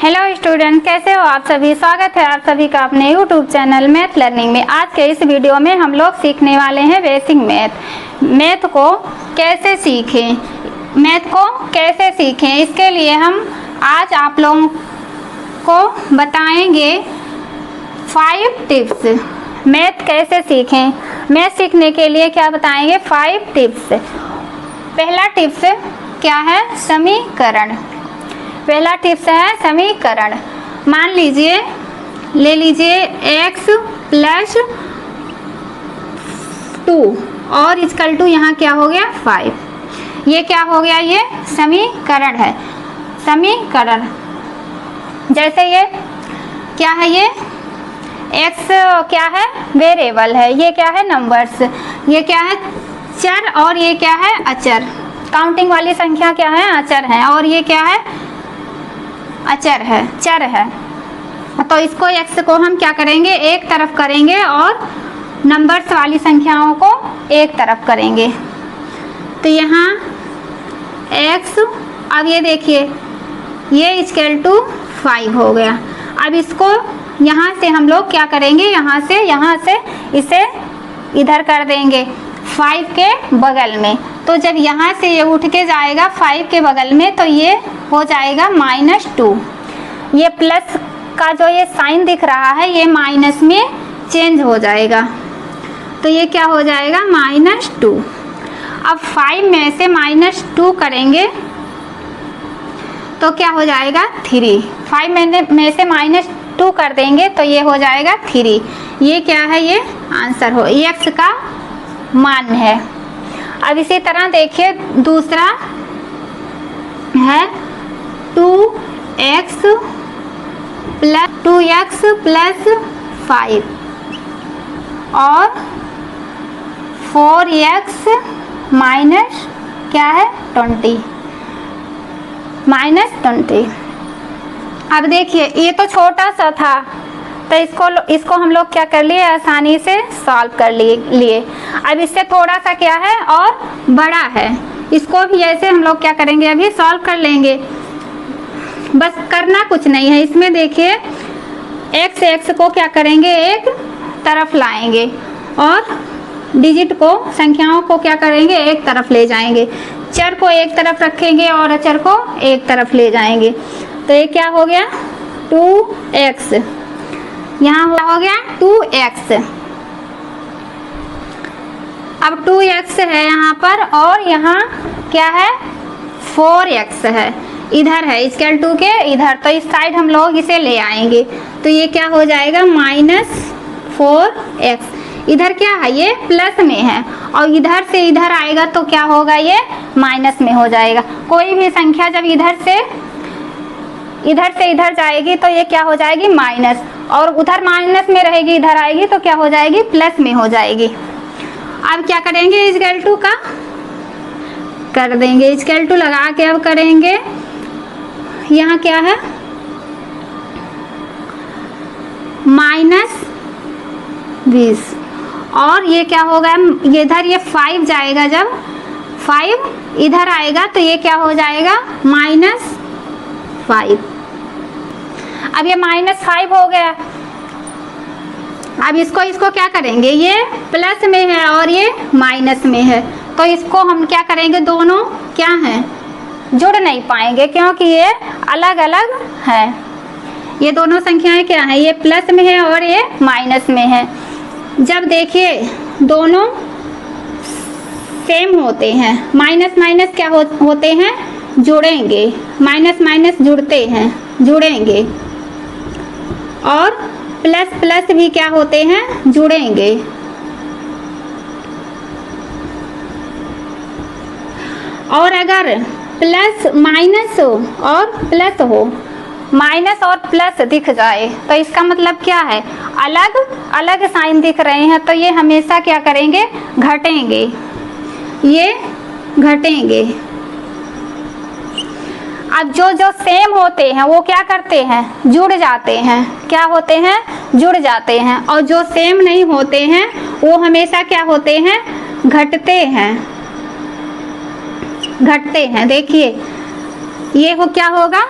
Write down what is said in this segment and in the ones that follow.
Hello student, कैसे हो आप सभी। स्वागत है आप सभी का अपने यूट्यूब चैनल मैथ लर्निंग में। आज के इस वीडियो में हम लोग सीखने वाले हैं बेसिक मैथ को कैसे सीखें। इसके लिए हम आज आप लोगों को बताएंगे 5 टिप्स। मैथ कैसे सीखें, मैथ सीखने के लिए क्या बताएंगे 5 टिप्स। पहला टिप्स क्या है, समीकरण। पहला टिप्स है समीकरण। मान लीजिए, ले लीजिए x प्लस 2 और इक्वल टू यहाँ क्या हो गया 5। ये क्या हो गया, ये समीकरण है। समीकरण जैसे ये क्या है, ये x क्या है, वेरिएबल है, ये क्या है नंबर्स, ये क्या है चर और ये क्या है अचर। काउंटिंग वाली संख्या क्या है, अचर है, और ये क्या है अचर है, चर है। तो इसको x को हम क्या करेंगे, एक तरफ करेंगे और नंबर्स वाली संख्याओं को एक तरफ करेंगे। तो यहाँ x, अब ये देखिए ये इक्वल टू 5 हो गया। अब इसको यहाँ से हम लोग क्या करेंगे, यहाँ से इसे इधर कर देंगे 5 के बगल में। तो जब यहाँ से ये उठ के जाएगा 5 के बगल में तो ये हो जाएगा -2। ये प्लस का जो ये साइन दिख रहा है ये माइनस में चेंज हो जाएगा, तो ये क्या हो जाएगा -2। अब 5 में से -2 करेंगे तो क्या हो जाएगा 3। 5 में से -2 कर देंगे तो ये हो जाएगा 3। ये क्या है, ये आंसर हो, x का मान है। अब इसी तरह देखिए दूसरा है 2x प्लस 5 और 4x माइनस क्या है 20। अब देखिए ये तो छोटा सा था, तो इसको हम लोग क्या कर लिए, आसानी से सॉल्व कर लिए। अब इससे थोड़ा सा क्या है और बड़ा है, इसको भी ऐसे हम लोग क्या करेंगे, अभी सॉल्व कर लेंगे। बस करना कुछ नहीं है इसमें। देखिए x को क्या करेंगे, एक तरफ लाएंगे और डिजिट को, संख्याओं को क्या करेंगे, एक तरफ ले जाएंगे। चर को एक तरफ रखेंगे और अचर को एक तरफ ले जाएंगे। तो ये क्या हो गया 2x, यहाँ हो गया 2x। अब 2x है यहाँ पर और यहाँ क्या है 4x है, इधर है इक्वल टू के इधर, तो इस साइड हम लोग इसे ले आएंगे। तो ये क्या हो जाएगा -4x। इधर क्या है, ये प्लस में है और इधर से इधर आएगा तो क्या होगा, ये माइनस में हो जाएगा। कोई भी संख्या जब इधर से इधर जाएगी तो ये क्या हो जाएगी माइनस, और उधर माइनस में रहेगी इधर आएगी तो क्या हो जाएगी प्लस में हो जाएगी। अब क्या करेंगे, इक्वल टू का कर देंगे, इक्वल टू लगा के अब करेंगे। यहाँ क्या है -20 और ये क्या होगा, इधर ये 5 जाएगा, जब 5 इधर आएगा तो ये क्या हो जाएगा -5। अब ये -5 हो गया। अब इसको क्या करेंगे, ये प्लस में है और ये माइनस में है, तो इसको हम क्या करेंगे, दोनों क्या हैं जुड़ नहीं पाएंगे क्योंकि ये अलग अलग है। ये दोनों संख्याएं क्या हैं, ये प्लस में है और ये माइनस में है। जब देखिए दोनों सेम होते हैं, माइनस माइनस क्या होते हैं, जुड़ेंगे, माइनस जुड़ेंगे, और प्लस प्लस भी क्या होते हैं, जुड़ेंगे। और अगर प्लस माइनस और प्लस हो, माइनस और प्लस दिख जाए तो इसका मतलब क्या है, अलग अलग साइन दिख रहे हैं, तो ये हमेशा क्या करेंगे, घटेंगे, ये घटेंगे। अब जो सेम होते हैं वो क्या करते हैं, जुड़ जाते हैं, क्या होते हैं, जुड़ जाते हैं, और जो सेम नहीं होते हैं वो हमेशा क्या होते हैं, घटते हैं। देखिए ये क्या होगा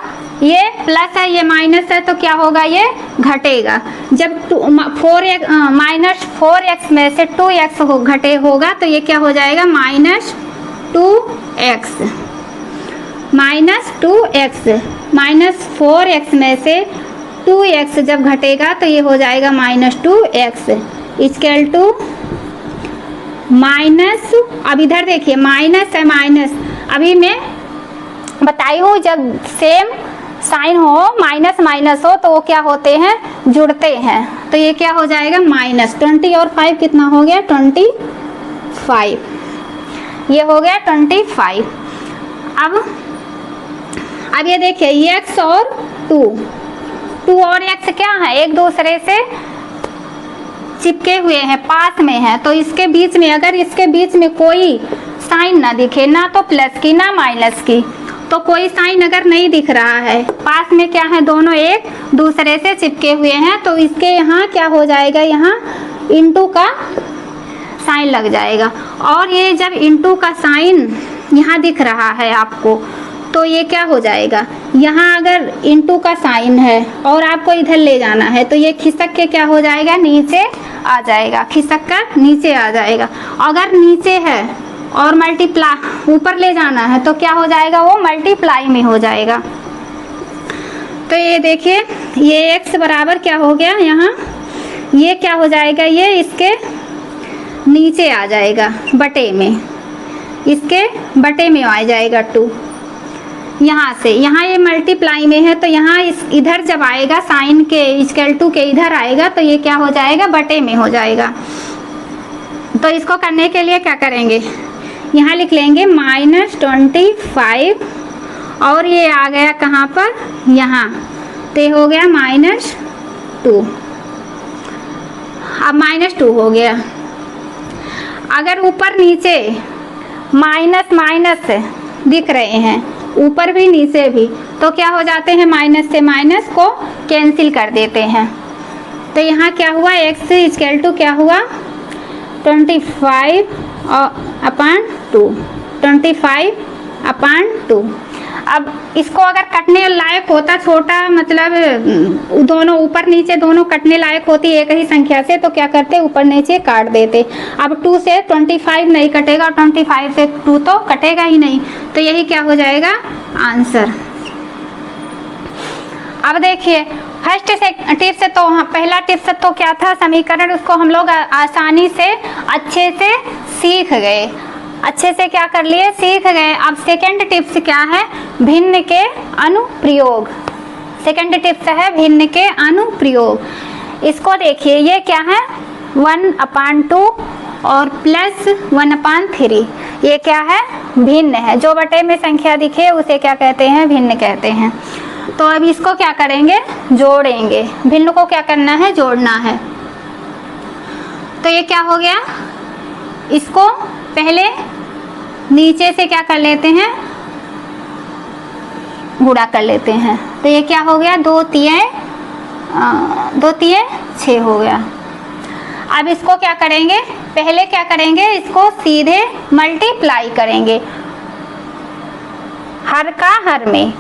ये प्लस है ये माइनस है तो क्या होगा, ये घटेगा। जब -4x में से 2x होगा तो ये क्या हो जाएगा, -2x। -4x में से 2x जब घटेगा तो ये हो जाएगा -2x इक्वल टू माइनस। अब इधर देखिए माइनस है माइनस, अभी मैं बताई हूँ जब सेम साइन हो माइनस माइनस हो तो वो क्या होते हैं, जुड़ते हैं। तो ये क्या हो जाएगा -20 और 5 कितना हो गया 25, ये हो गया 25। अब ये देखिए x और 2 और x क्या है, एक दूसरे से चिपके हुए हैं, पास में है। तो इसके बीच में अगर इसके बीच में कोई साइन ना दिखे, ना तो प्लस की ना माइनस की, तो कोई साइन अगर नहीं दिख रहा है, पास में क्या है, दोनों एक दूसरे से चिपके हुए हैं, तो इसके यहाँ क्या हो जाएगा, यहाँ इंटू का साइन लग जाएगा। और ये जब इंटू का साइन यहाँ दिख रहा है आपको, तो ये क्या हो जाएगा, यहाँ अगर इंटू का साइन है और आपको इधर ले जाना है तो ये खिसक के क्या हो जाएगा, नीचे आ जाएगा, खिसक कर नीचे आ जाएगा। अगर नीचे है और मल्टीप्लाई ऊपर ले जाना है तो क्या हो जाएगा, वो मल्टीप्लाई में हो जाएगा। तो ये देखिए ये x बराबर क्या हो गया, यहाँ ये क्या हो जाएगा, ये इसके नीचे आ जाएगा बटे में, इसके बटे में आ जाएगा 2। यहाँ से यहाँ ये मल्टीप्लाई में है तो यहाँ इस इधर जब आएगा साइन के इक्वल टू के इधर आएगा तो ये क्या हो जाएगा, बटे में हो जाएगा। तो इसको करने के लिए क्या करेंगे, यहाँ लिख लेंगे -25 और ये आ गया कहाँ पर, यहाँ, तो हो गया -2। अब -2 हो गया। अगर ऊपर नीचे माइनस माइनस दिख रहे हैं, ऊपर भी नीचे भी, तो क्या हो जाते हैं, माइनस से माइनस को कैंसिल कर देते हैं। तो यहाँ क्या हुआ, x इक्वल टू क्या हुआ 25/2। अब इसको अगर कटने लायक होता, छोटा मतलब दोनों ऊपर नीचे दोनों कटने लायक होती एक ही संख्या से, तो क्या करते, ऊपर नीचे काट देते। अब 2 से 25 नहीं कटेगा और 25 से 2 तो कटेगा ही नहीं, तो यही क्या हो जाएगा आंसर। अब देखिए फर्स्ट टिप से तो पहला टिप से तो क्या था, समीकरण, उसको हम लोग आसानी से अच्छे से सीख गए, अच्छे से क्या कर लिए, सीख गए। अब सेकंड टिप्स क्या है, भिन्न के अनुप्रयोग। सेकंड टिप्स है भिन्न के अनुप्रयोग। इसको देखिए ये क्या है, 1/2 और +1/3, ये क्या है, भिन्न है। जो बटे में संख्या दिखे उसे क्या कहते हैं, भिन्न कहते हैं। तो अब इसको क्या करेंगे, जोड़ेंगे। भिन्न को क्या करना है, जोड़ना है। तो ये क्या हो गया, इसको पहले नीचे से क्या कर लेते हैं, गुणा कर लेते हैं। तो ये क्या हो गया, 2 तिये 6 हो गया। अब इसको क्या करेंगे, पहले क्या करेंगे, इसको सीधे मल्टीप्लाई करेंगे, हर का हर में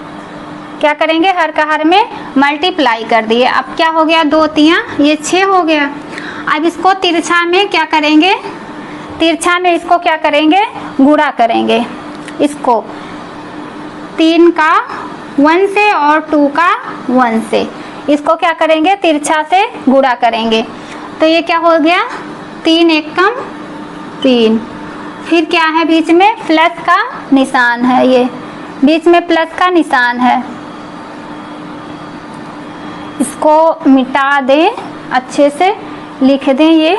क्या करेंगे, हर का हर में मल्टीप्लाई कर दिए। अब क्या हो गया, 2 तिया ये 6 हो गया। अब इसको तिरछा में क्या करेंगे, तिरछा में इसको क्या करेंगे, गुणा करेंगे। इसको 3 का 1 से और 2 का 1 से, इसको क्या करेंगे, तिरछा से गुणा करेंगे। तो ये क्या हो गया, 3 एकम 3। फिर क्या है, बीच में प्लस का निशान है, ये बीच में प्लस का निशान है, इसको मिटा दें, अच्छे से लिख दें, ये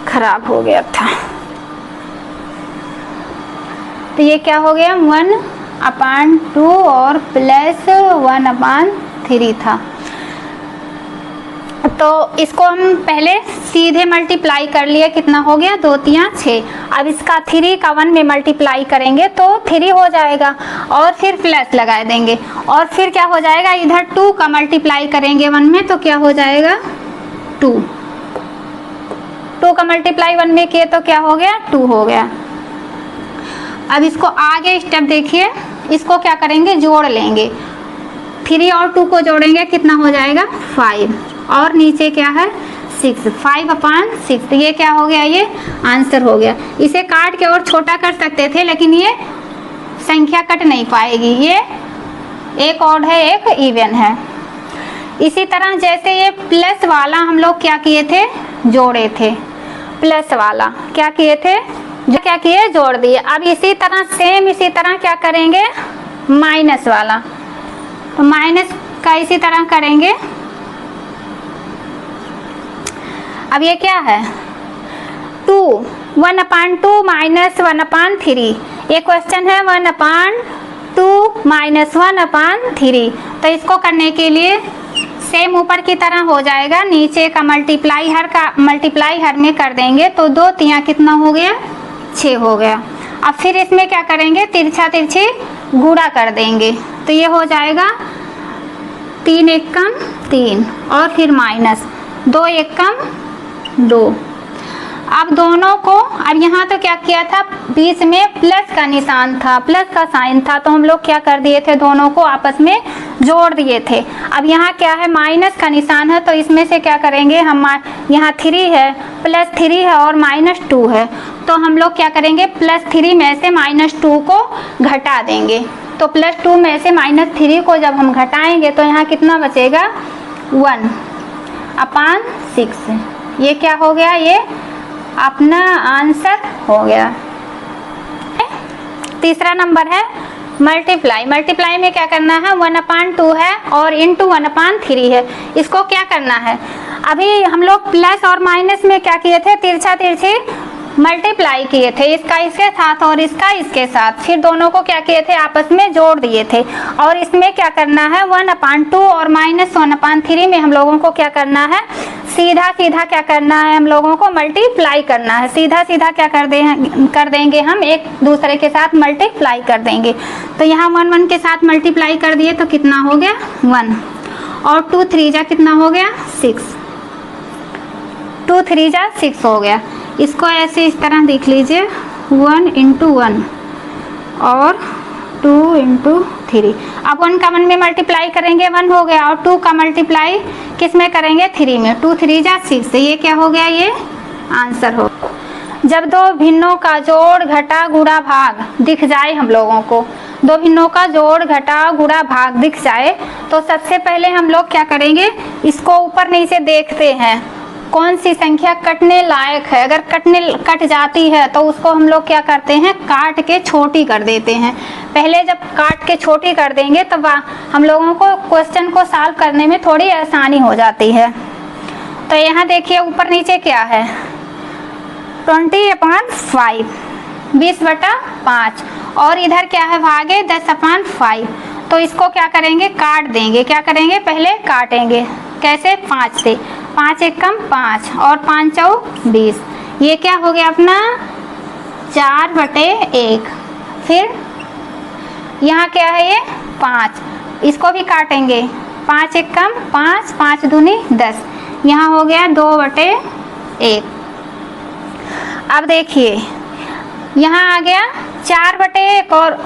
खराब हो गया था। तो ये क्या हो गया, 1/2 और +1/3 था। तो इसको हम पहले सीधे मल्टीप्लाई कर लिए, कितना हो गया, 2 तिया 6। अब इसका 3 का 1 में मल्टीप्लाई करेंगे तो 3 हो जाएगा, और फिर प्लस लगा देंगे, और फिर क्या हो जाएगा, इधर 2 का मल्टीप्लाई करेंगे 1 में तो क्या हो जाएगा, 2 का मल्टीप्लाई 1 में किए तो क्या हो गया, 2 हो गया। अब इसको आगे स्टेप देखिए, इसको क्या करेंगे, जोड़ लेंगे। 3 और 2 को जोड़ेंगे कितना हो जाएगा 5, और नीचे क्या है 6, 5/6। ये क्या हो गया, ये आंसर हो गया। इसे काट के और छोटा कर सकते थे, लेकिन ये संख्या कट नहीं पाएगी, ये एक ऑड है एक इवन है। इसी तरह जैसे ये प्लस वाला हम लोग क्या किए थे, जोड़े थे, प्लस वाला क्या किए थे, जो क्या किए जोड़ दिए। अब इसी तरह सेम इसी तरह क्या करेंगे माइनस वाला, तो माइनस का इसी तरह करेंगे। अब ये क्या है 2, 1/2 माइनस 1/3। ये क्वेश्चन है 1/2 माइनस 1/3। तो इसको करने के लिए सेम ऊपर की तरह हो जाएगा, नीचे का मल्टीप्लाई हर में कर देंगे, तो 2 तिया कितना हो गया 6 हो गया। अब फिर इसमें क्या करेंगे, तिरछा तिरछी गुणा कर देंगे, तो ये हो जाएगा 3 1 कम 3 और फिर माइनस 2 1 कम 2। अब दोनों को, अब यहाँ तो क्या किया था, बीच में प्लस का निशान था, प्लस का साइन था, तो हम लोग क्या कर दिए थे, दोनों को आपस में जोड़ दिए थे। अब यहाँ क्या है माइनस का निशान है, तो इसमें से क्या करेंगे हम, यहाँ 3 है, +3 है और -2 है, तो हम लोग क्या करेंगे +3 में से -2 को घटा देंगे। तो +2 में से -3 को जब हम घटाएंगे तो यहाँ कितना बचेगा 1/6। ये क्या हो गया, ये अपना आंसर हो गया। तीसरा नंबर है मल्टीप्लाई। मल्टीप्लाई में क्या करना है 1/2 है और इंटू 1/3 है। इसको क्या करना है, अभी हम लोग प्लस और माइनस में क्या किए थे, तिरछा तिरछी मल्टीप्लाई किए थे, इसका इसके साथ और इसका इसके साथ, फिर दोनों को क्या किए थे आपस में जोड़ दिए थे। और इसमें क्या करना है 1/2 और -1/3 में हम लोगों को क्या करना है, सीधा सीधा क्या करना है हम लोगों को मल्टीप्लाई करना है। सीधा सीधा क्या कर देंगे हम, एक दूसरे के साथ मल्टीप्लाई कर देंगे। तो यहाँ 1 1 के साथ मल्टीप्लाई कर दिए तो कितना हो गया 1, और 2 3 जा कितना हो गया 6, 2 3 जा 6 हो गया। इसको ऐसे इस तरह देख लीजिए 1 × 1 और 2 × 3। अब 1 का 1 में मल्टीप्लाई करेंगे 1 हो गया, और 2 का मल्टीप्लाई किस में करेंगे 3 में, 2 3 जा 6। ये क्या हो गया, ये आंसर हो। जब दो भिन्नों का जोड़ घटा गुणा भाग दिख जाए, हम लोगों को दो भिन्नों का जोड़ घटा गुणा भाग दिख जाए, तो सबसे पहले हम लोग क्या करेंगे, इसको ऊपर नीचे देखते हैं कौन सी संख्या कटने लायक है। अगर कट जाती है तो उसको हम लोग क्या करते हैं, काट के छोटी कर देते हैं। पहले जब काट के छोटी कर देंगे तब हम लोगों को क्वेश्चन को सॉल्व करने में थोड़ी आसानी हो जाती है। तो यहाँ देखिए ऊपर नीचे क्या है 20/5, 20/5, और इधर क्या है भागे 10/5। तो इसको क्या करेंगे, काट देंगे। क्या करेंगे, पहले काटेंगे, कैसे 5 से, 5 1 कम 5 और 5 चौ 20। ये क्या हो गया अपना 4/1। फिर यहाँ क्या है ये 5, इसको भी काटेंगे, 5 1 कम 5, 5 दूनी 10, यहाँ हो गया 2/1। अब देखिए यहाँ आ गया 4/1 और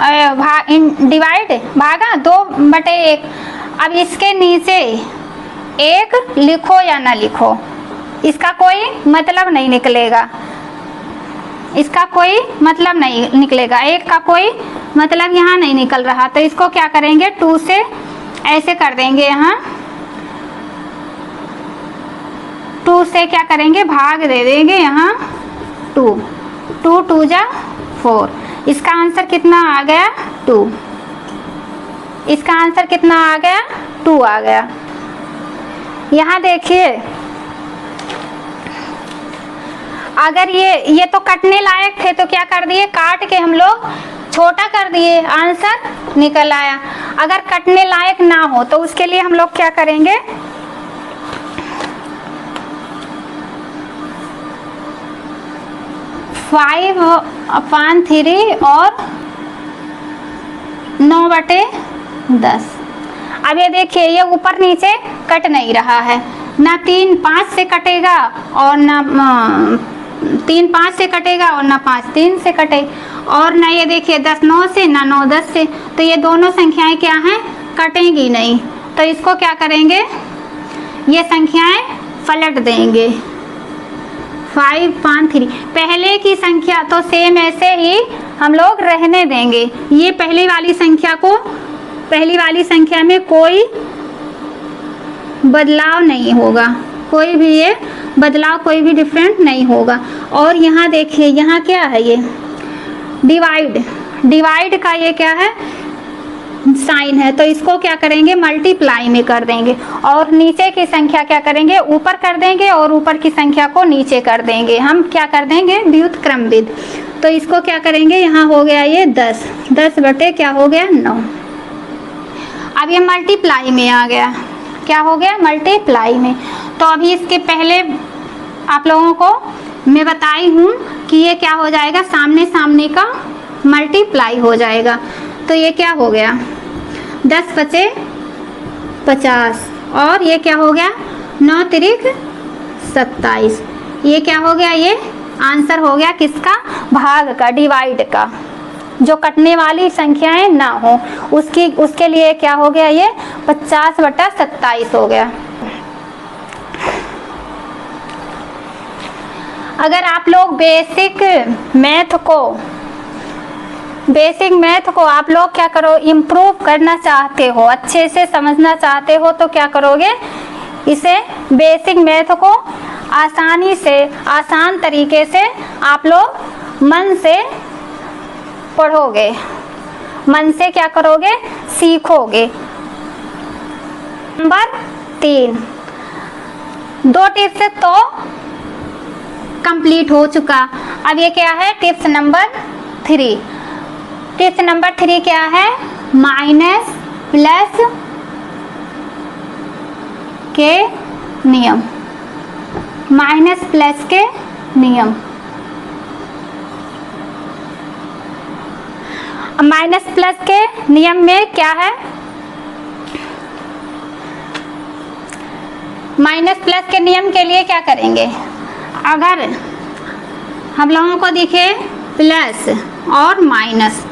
डिवाइड भागा 2/1। अब इसके नीचे 1 लिखो या ना लिखो, इसका कोई मतलब नहीं निकलेगा, इसका कोई मतलब नहीं निकलेगा, 1 का कोई मतलब यहाँ नहीं निकल रहा। तो इसको क्या करेंगे 2 से ऐसे कर देंगे, यहाँ 2 से क्या करेंगे भाग दे देंगे, यहाँ 2 2 2 जा 4। इसका आंसर कितना आ गया 2। इसका आंसर कितना आ गया 2 आ गया। यहाँ देखिए अगर ये तो कटने लायक थे तो क्या कर दिए, काट के हम लोग छोटा कर दिए, आंसर निकल आया। अगर कटने लायक ना हो तो उसके लिए हम लोग क्या करेंगे, फाइव अपान 3 और 9/10। अब ये देखिए ये ऊपर नीचे कट नहीं रहा है, ना 3 5 से कटेगा और ना 3 5 से कटेगा और ना 5 3 से कटे, और ना ये देखिए 10 9 से, ना 9 10 से। तो ये दोनों संख्याएं क्या हैं, कटेंगी नहीं। तो इसको क्या करेंगे, ये संख्याएं पलट देंगे। 5 5 3, पहले की संख्या तो सेम ऐसे ही हम लोग रहने देंगे। ये पहली वाली संख्या में कोई बदलाव नहीं होगा, कोई भी ये बदलाव कोई भी डिफरेंट नहीं होगा। और यहाँ देखिए, यहाँ क्या है, ये डिवाइड का ये क्या है, साइन है, तो इसको क्या करेंगे, मल्टीप्लाई में कर देंगे। और नीचे की संख्या क्या करेंगे, ऊपर कर देंगे, और ऊपर की संख्या को नीचे कर देंगे। हम क्या कर देंगे, व्युत्क्रमविद। तो इसको क्या करेंगे, यहाँ हो गया ये 10 बटे क्या हो गया 9। अब ये मल्टीप्लाई में आ गया, क्या हो गया, मल्टीप्लाई में। तो अभी इसके पहले आप लोगों को मैं बताई हूँ कि ये क्या हो जाएगा, सामने सामने का मल्टीप्लाई हो जाएगा। तो ये क्या हो गया, 10 बचे 50, और ये क्या हो गया 9 तिरिक 27। ये क्या हो गया, ये आंसर हो गया किसका, भाग का, डिवाइड का। जो कटने वाली संख्याएं ना हो उसके लिए क्या हो गया, ये 50 बटा 27 हो गया। अगर आप लोग बेसिक मैथ को आप लोग क्या करो, इम्प्रूव करना चाहते हो, अच्छे से समझना चाहते हो, तो क्या करोगे, इसे बेसिक मैथ को आसान तरीके से आप लोग मन से पढ़ोगे, मन से क्या करोगे, सीखोगे। नंबर 3, 2 टिप्स तो कंप्लीट हो चुका। अब ये क्या है, टिप्स नंबर 3। टिप्स नंबर 3 क्या है, माइनस प्लस के नियम। माइनस प्लस के नियम। माइनस प्लस के नियम में क्या है, माइनस प्लस के नियम के लिए क्या करेंगे, अगर हम लोगों को दिखे प्लस और माइनस,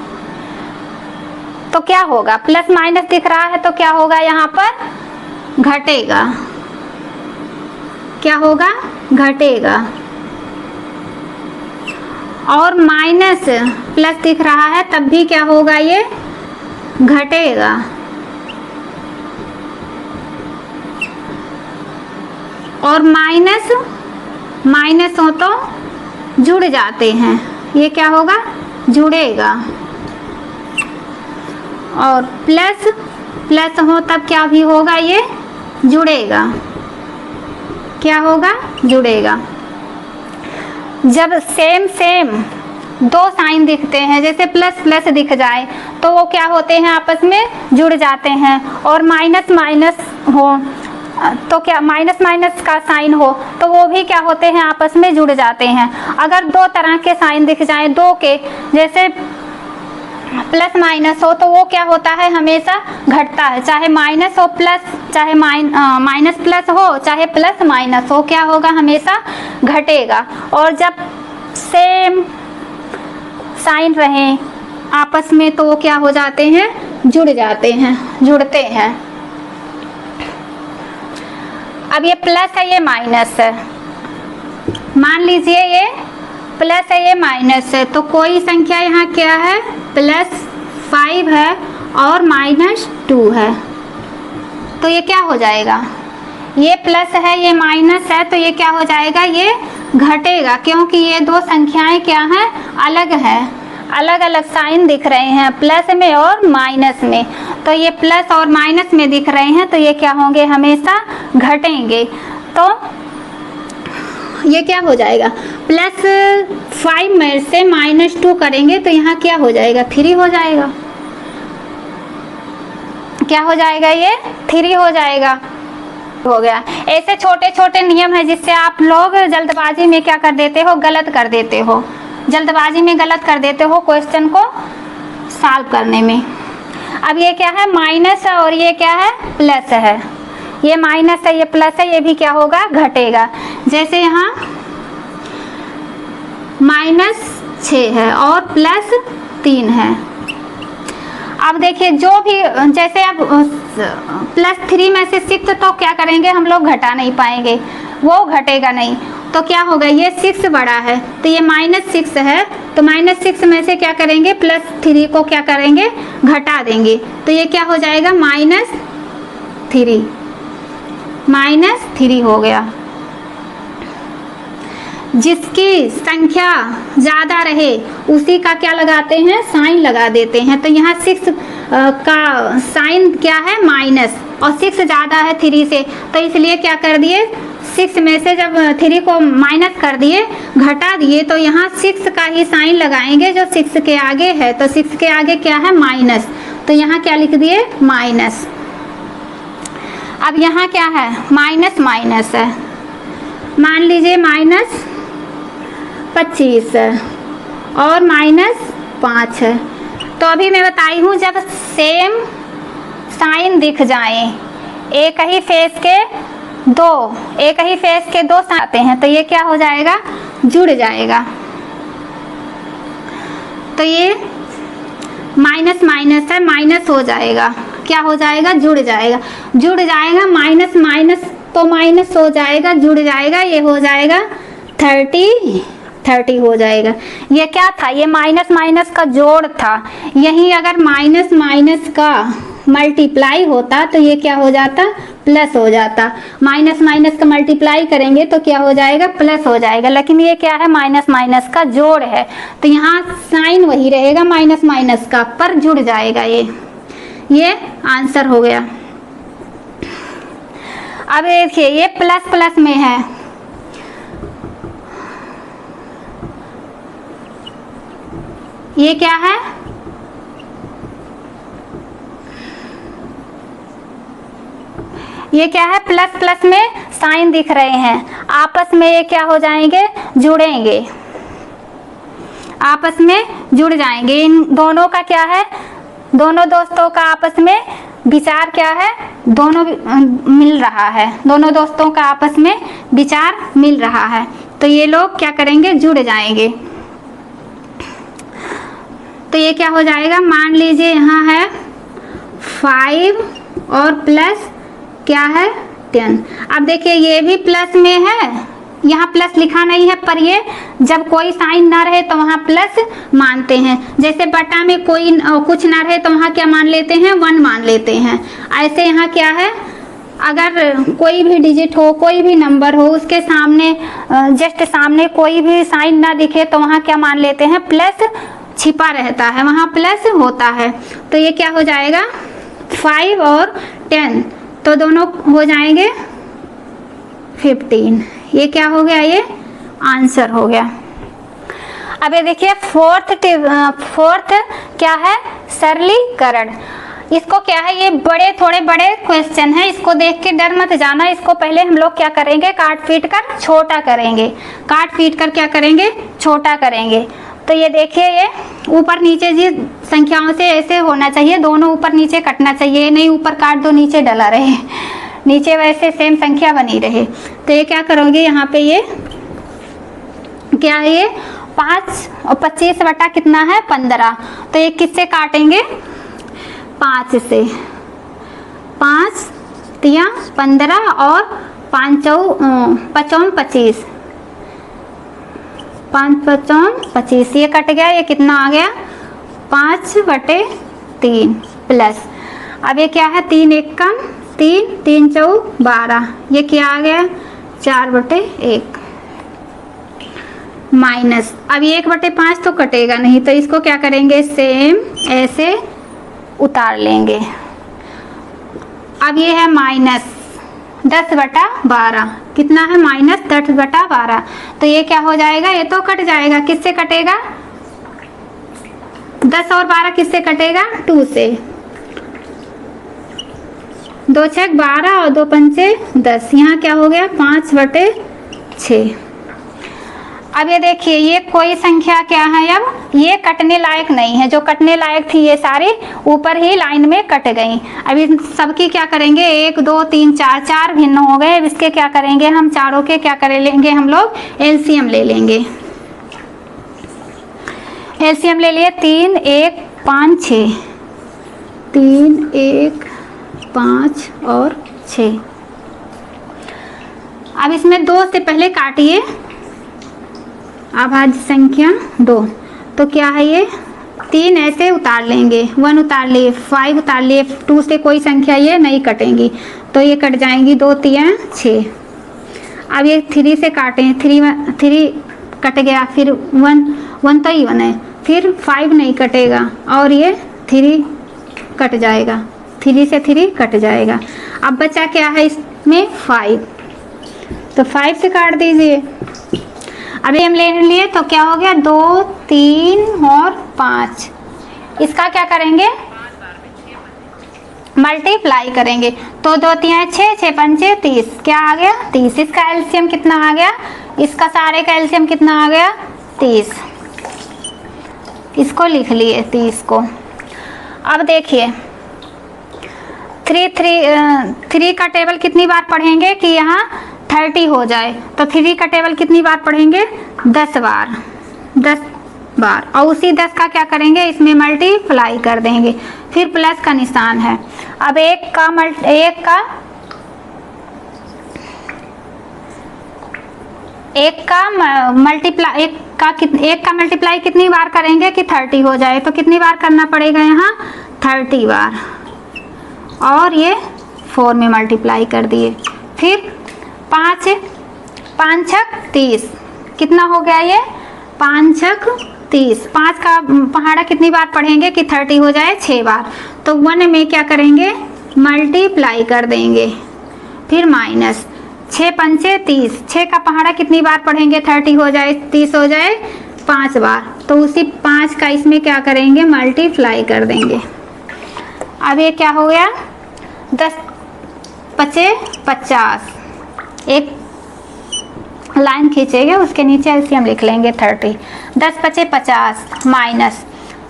तो क्या होगा, प्लस माइनस दिख रहा है तो क्या होगा, यहाँ पर घटेगा। क्या होगा, घटेगा। और माइनस प्लस दिख रहा है तब भी क्या होगा, ये घटेगा। और माइनस हो तो जुड़ जाते हैं, ये क्या होगा, जुड़ेगा। और प्लस हो तब क्या भी होगा, ये जुड़ेगा। क्या होगा, जुड़ेगा। जब सेम 2 साइन दिखते हैं, जैसे प्लस प्लस दिख जाए तो वो क्या होते हैं, आपस में जुड़ जाते हैं। और माइनस हो तो क्या, माइनस का साइन हो तो वो भी क्या होते हैं, आपस में जुड़ जाते हैं। अगर 2 तरह के साइन दिख जाए, 2 के, जैसे प्लस माइनस हो तो वो क्या होता है, हमेशा घटता है। चाहे माइनस हो प्लस, चाहे माइनस प्लस हो, चाहे प्लस माइनस हो, क्या होगा, हमेशा घटेगा। और जब सेम साइन रहे आपस में तो वो क्या हो जाते हैं, जुड़ जाते हैं, जुड़ते हैं। अब ये प्लस है, ये माइनस है। मान लीजिए ये प्लस है, ये माइनस है, तो कोई संख्या यहाँ क्या है, +5 है और -2 है, तो ये क्या हो जाएगा, ये प्लस है, ये माइनस है, तो ये क्या हो जाएगा, ये घटेगा। क्योंकि ये 2 संख्याएं क्या हैं, अलग हैं, अलग अलग साइन दिख रहे हैं, प्लस में और माइनस में। तो ये प्लस और माइनस में दिख रहे हैं, तो ये क्या होंगे, हमेशा घटेंगे। तो ये क्या हो जाएगा, +5 में से -2 करेंगे तो यहाँ क्या हो जाएगा, 3 हो जाएगा। क्या हो जाएगा, ये 3 हो जाएगा। हो गया। ऐसे छोटे छोटे नियम है जिससे आप लोग जल्दबाजी में क्या कर देते हो, गलत कर देते हो, जल्दबाजी में गलत कर देते हो क्वेश्चन को सॉल्व करने में। अब ये क्या है, माइनस है और ये क्या है, प्लस है। ये माइनस है, ये प्लस है, ये भी क्या होगा, घटेगा। जैसे यहाँ -6 है और +3 है। अब देखिए जो भी, जैसे अब +3 में से 6 तो क्या करेंगे हम लोग, घटा नहीं पाएंगे, वो घटेगा नहीं, तो क्या होगा, ये 6 बड़ा है तो ये -6 है, तो -6 में से क्या करेंगे, +3 को क्या करेंगे, घटा देंगे, तो ये क्या हो जाएगा, -3 हो गया। जिसकी संख्या ज़्यादा रहे उसी का क्या लगाते हैं, साइन लगा देते हैं। तो यहाँ 6 का साइन क्या है, माइनस, और 6 ज़्यादा है 3 से, तो इसलिए क्या कर दिए, 6 में से जब 3 को माइनस कर दिए, घटा दिए, तो यहाँ 6 का ही साइन लगाएंगे जो 6 के आगे है, तो 6 के आगे क्या है, माइनस, तो यहाँ क्या लिख दिए, माइनस। अब यहाँ क्या है, माइनस माइनस है, मान लीजिए -25 है और -5 है, तो अभी मैं बताई हूँ जब सेम साइन दिख जाए, एक ही फेस के दो साइन आते हैं, तो ये क्या हो जाएगा, जुड़ जाएगा, तो ये माइनस माइनस है, माइनस हो जाएगा, क्या हो जाएगा, जुड़ जाएगा, माइनस माइनस तो माइनस हो जाएगा, जुड़ जाएगा, ये हो जाएगा 30 हो जाएगा। ये क्या था, ये माइनस माइनस का जोड़ था, यहीं अगर माइनस माइनस का मल्टीप्लाई होता तो ये क्या हो जाता, प्लस हो जाता, माइनस माइनस का मल्टीप्लाई करेंगे तो क्या हो जाएगा, प्लस हो जाएगा, लेकिन ये क्या है, माइनस माइनस का जोड़ है, तो यहाँ साइन वही रहेगा माइनस माइनस का, पर जुड़ जाएगा, ये आंसर हो गया। अब देखिए ये प्लस प्लस में है, ये क्या है, ये क्या है, प्लस प्लस में साइन दिख रहे हैं, आपस में ये क्या हो जाएंगे, जुड़ेंगे, आपस में जुड़ जाएंगे। इन दोनों का क्या है, दोनों दोस्तों का आपस में विचार क्या है, दोनों मिल रहा है, दोनों दोस्तों का आपस में विचार मिल रहा है, तो ये लोग क्या करेंगे, जुड़ जाएंगे। तो ये क्या हो जाएगा, मान लीजिए यहाँ है 5 और प्लस क्या है, 10। अब देखिए ये भी प्लस में है, यहाँ प्लस लिखा नहीं है, पर ये जब कोई साइन ना रहे तो वहाँ प्लस मानते हैं, जैसे बटा में कोई कुछ ना रहे तो वहाँ क्या मान लेते हैं, 1 मान लेते हैं। ऐसे यहाँ क्या है, अगर कोई भी डिजिट हो, कोई भी नंबर हो, उसके सामने जस्ट सामने कोई भी साइन ना दिखे तो वहाँ क्या मान लेते हैं, प्लस छिपा रहता है, वहाँ प्लस होता है, तो ये क्या हो जाएगा, 5 और 10, तो दोनों हो जाएंगे 15, ये क्या हो गया, ये आंसर हो गया। अब ये देखिए फोर्थ क्या है, सरलीकरण, इसको क्या है, ये थोड़े बड़े क्वेश्चन है, इसको देख के डर मत जाना, इसको पहले हम लोग क्या करेंगे, काट पीट कर छोटा करेंगे, क्या करेंगे, छोटा करेंगे। तो ये देखिए ये ऊपर नीचे जी संख्याओं से ऐसे होना चाहिए, दोनों ऊपर नीचे कटना चाहिए, नहीं ऊपर काट दो नीचे डला रहे, नीचे वैसे सेम संख्या बनी रहे। तो ये क्या करोगे, यहाँ पे ये क्या है, ये 5 और 25 बटा कितना है, 15, तो ये किससे काटेंगे, 5 से, 5 तिया 15 और 5 5 25, 5 5 25, ये कट गया, ये कितना आ गया, 5/3 प्लस, अब ये क्या है, 3 1 कम 3 3 4 12, ये क्या आ गया, 4/1 माइनस, अब 1/5 तो कटेगा नहीं, तो इसको क्या करेंगे, सेम ऐसे उतार लेंगे। अब ये है माइनस 10/12, कितना है, -10/12, तो ये क्या हो जाएगा, ये तो कट जाएगा, किससे कटेगा, 10 और 12 किससे कटेगा, 2 से, 2 6 12 और 2 5 10, यहाँ क्या हो गया, 5/6। अब ये देखिए ये कोई संख्या क्या है, अब ये कटने लायक नहीं है, जो कटने लायक थी ये सारी ऊपर ही लाइन में कट गई। अब इन सबकी क्या करेंगे, 1 2 3 4 भिन्न हो गए, अब इसके क्या करेंगे, हम चारों के क्या कर लेंगे, हम लोग एलसीएम ले लेंगे। एलसीएम ले लिए, 3 1 5 6, 3, 1, 5 और 6। अब इसमें 2 से पहले काटिए, अभाज्य संख्या 2, तो क्या है ये 3 ऐसे उतार लेंगे, 1 उतार लिए, 5 उतार लिए, 2 से कोई संख्या ये नहीं कटेंगी तो ये कट जाएंगी, 2 3 6। अब ये 3 से काटें, 3 कट गया, फिर 1 तो इवन है, फिर 5 नहीं कटेगा और ये 3 कट जाएगा, 3 से 3 कट जाएगा। अब बचा क्या है इसमें 5, तो 5 से काट दीजिए। अभी हम ले लिए तो क्या हो गया 2 3 और 5, इसका क्या करेंगे मल्टीप्लाई करेंगे, तो 2 3 6, 6 5 30, क्या आ गया 30। इसका एलसीएम कितना आ गया, इसका सारे का एलसीएम कितना आ गया 30, इसको लिख लिए 30 को। अब देखिए 3 का टेबल कितनी बार पढ़ेंगे कि यहाँ 30 हो जाए, तो 3 का टेबल कितनी बार पढ़ेंगे 10 बार, 10 बार, और उसी 10 का क्या करेंगे इसमें मल्टीप्लाई कर देंगे, फिर प्लस का निशान है। अब एक का मल्टीप्लाई कितनी बार करेंगे कि 30 हो जाए, तो कितनी बार करना पड़ेगा यहाँ 30 बार, और ये 4 में मल्टीप्लाई कर दिए। फिर 5 6 30, कितना हो गया ये 5 6 30, 5 का पहाड़ा कितनी बार पढ़ेंगे कि 30 हो जाए 6 बार, तो 1 में क्या करेंगे मल्टीप्लाई कर देंगे, फिर माइनस 6 5 30, 6 का पहाड़ा कितनी बार पढ़ेंगे 30 हो जाए 30 हो जाए 5 बार, तो उसी 5 का इसमें क्या करेंगे मल्टीप्लाई कर देंगे। अब ये क्या हो गया 10 5 50, एक लाइन खींचेंगे उसके नीचे एलसीएम लिख लेंगे 30, 10 5 50 माइनस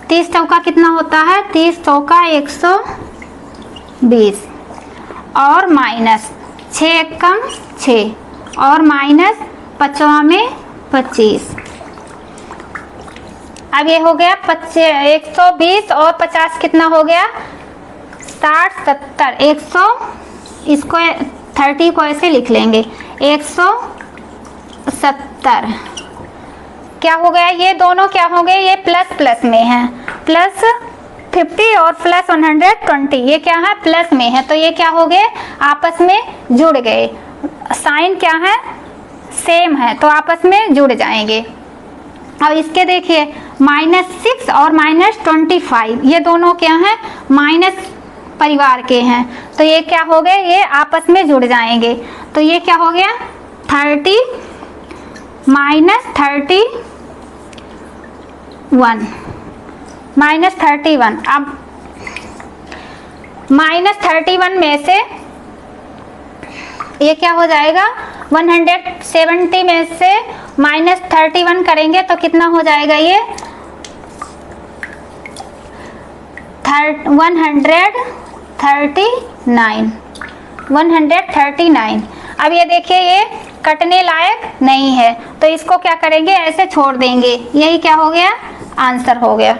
30 चौका कितना होता है 30 चौका 120, और माइनस 6 एकम 6, और माइनस 5वां में 25। अब ये हो गया 120 और 50 कितना हो गया 60 70 100, इसको 30 को ऐसे लिख लेंगे 170। क्या हो गया ये दोनों क्या हो गए ये प्लस प्लस में है, प्लस 50 और प्लस 120, ये क्या है प्लस में है, तो ये क्या हो गए आपस में जुड़ गए, साइन क्या है सेम है तो आपस में जुड़ जाएंगे। अब इसके देखिए -6 और -25, ये दोनों क्या हैं माइनस परिवार के हैं, तो ये क्या हो गए ये आपस में जुड़ जाएंगे, तो ये क्या हो गया 30 -31। अब -31 में से ये क्या हो जाएगा 170 में से -31 करेंगे तो कितना हो जाएगा ये 139। अब ये देखिए ये कटने लायक नहीं है तो इसको क्या करेंगे ऐसे छोड़ देंगे, यही क्या हो गया आंसर हो गया।